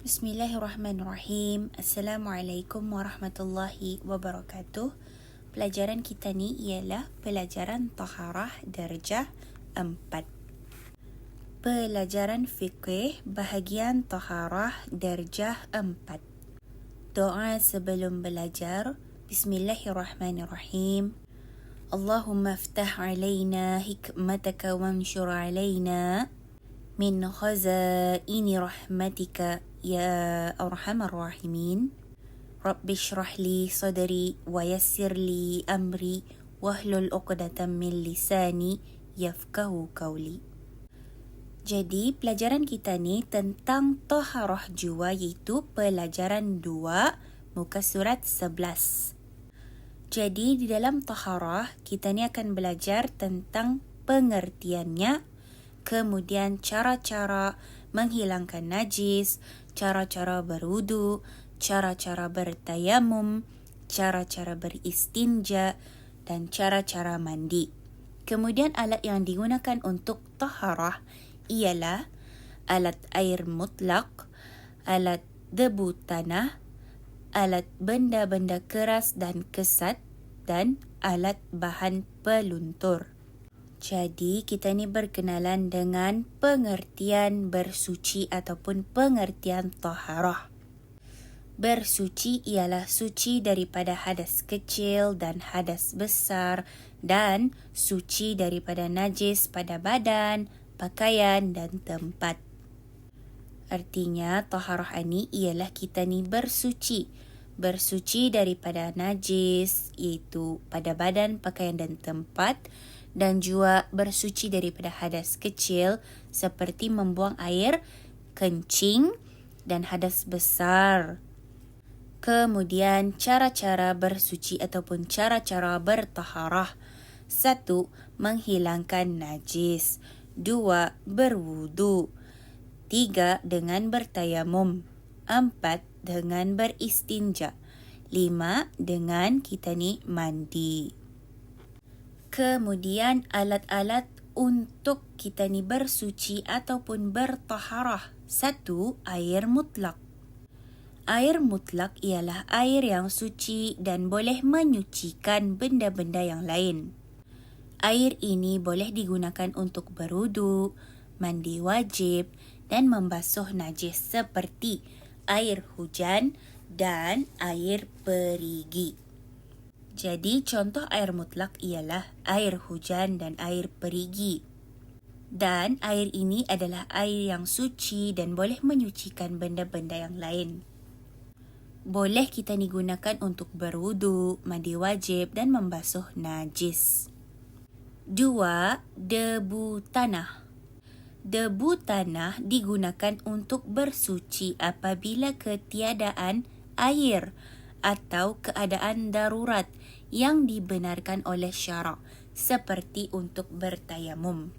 Bismillahirrahmanirrahim. Assalamualaikum warahmatullahi wabarakatuh. Pelajaran kita ni ialah pelajaran taharah darjah 4. Pelajaran fiqh bahagian taharah darjah 4. Doa sebelum belajar. Bismillahirrahmanirrahim. Allahumma aftah alaina hikmataka wanshur alaina min khazaini rahmatika ya arhamar rahimin. Rabbi shrah li sadri wa yassir li amri wahlul 'uqdatam min lisani yafqahu qawli. Jadi pelajaran kita ni tentang taharah jua, iaitu pelajaran 2 muka surat 11. Jadi di dalam taharah kita ni akan belajar tentang pengertiannya, kemudian cara-cara menghilangkan najis, cara-cara berwudu, cara-cara bertayamum, cara-cara beristinja dan cara-cara mandi. Kemudian alat yang digunakan untuk taharah ialah alat air mutlak, alat debu tanah, alat benda-benda keras dan kesat dan alat bahan peluntur. Jadi kita ni berkenalan dengan pengertian bersuci ataupun pengertian taharah. Bersuci ialah suci daripada hadas kecil dan hadas besar, dan suci daripada najis pada badan, pakaian dan tempat. Artinya taharah ini ialah kita ni bersuci. Bersuci daripada najis, iaitu pada badan, pakaian dan tempat, dan juga bersuci daripada hadas kecil seperti membuang air kencing, dan hadas besar. Kemudian cara-cara bersuci ataupun cara-cara bertaharah. 1. Menghilangkan najis. 2. Berwudu. 3. Dengan bertayamum. 4. Dengan beristinja. 5. Dengan kita ni mandi. Kemudian alat-alat untuk kita ni bersuci ataupun bertaharah. 1. Air mutlak. Air mutlak ialah air yang suci dan boleh menyucikan benda-benda yang lain. Air ini boleh digunakan untuk berwudu, mandi wajib dan membasuh najis seperti air hujan dan air perigi. Jadi contoh air mutlak ialah air hujan dan air perigi. Dan air ini adalah air yang suci dan boleh menyucikan benda-benda yang lain. Boleh kita ni gunakan untuk berwudu, mandi wajib dan membasuh najis. 2. Debu tanah. Debu tanah digunakan untuk bersuci apabila ketiadaan air atau keadaan darurat yang dibenarkan oleh syarak, seperti untuk bertayamum.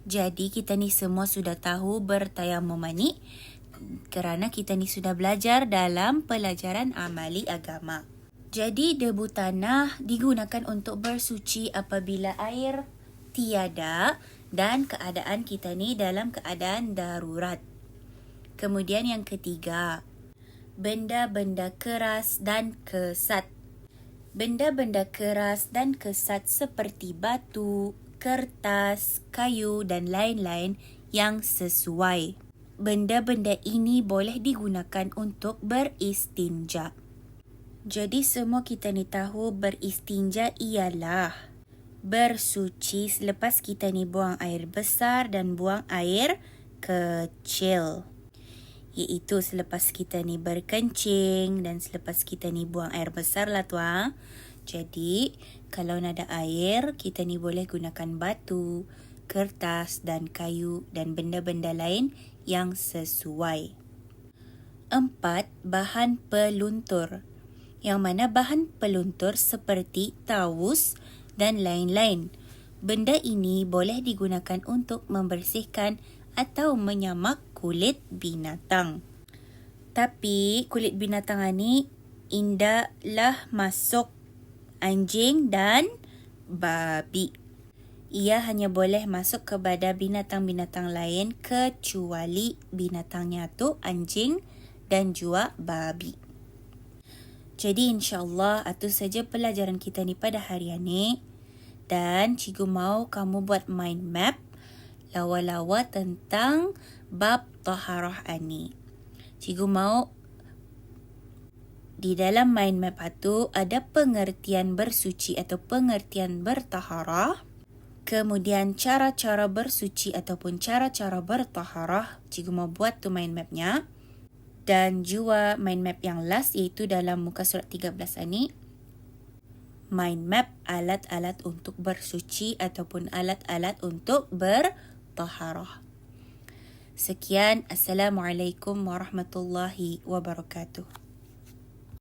Jadi kita ni semua sudah tahu bertayamum ni kerana kita ni sudah belajar dalam pelajaran amali agama. Jadi debu tanah digunakan untuk bersuci apabila air tiada dan keadaan kita ni dalam keadaan darurat. Kemudian yang ketiga, benda-benda keras dan kesat. Benda-benda keras dan kesat seperti batu, kertas, kayu dan lain-lain yang sesuai. Benda-benda ini boleh digunakan untuk beristinja. Jadi semua kita ni tahu beristinja ialah bersuci selepas kita ni buang air besar dan buang air kecil. Iaitu selepas kita ni berkencing dan selepas kita ni buang air besar lah tuan. Jadi kalau nak ada air, kita ni boleh gunakan batu, kertas dan kayu dan benda-benda lain yang sesuai. 4. Bahan peluntur. Yang mana bahan peluntur seperti tawus dan lain-lain. Benda ini boleh digunakan untuk membersihkan atau menyamak kulit binatang. Tapi kulit binatang ni indahlah masuk anjing dan babi. Ia hanya boleh masuk kepada binatang-binatang lain kecuali binatangnya tu anjing dan juga babi. Jadi insyaAllah itu saja pelajaran kita ni pada hari ini. Dan cikgu mau kamu buat mind map lawa-lawa tentang bab taharah ni. Cikgu mau di dalam mind map itu ada pengertian bersuci atau pengertian bertaharah. Kemudian cara-cara bersuci ataupun cara-cara bertaharah. Cikgu mau buat tu mind mapnya. Dan juga mind map yang last iaitu dalam muka surat 13 ni. Mind map alat-alat untuk bersuci ataupun alat-alat untuk bertaharah. Sekian. Assalamualaikum warahmatullahi wabarakatuh.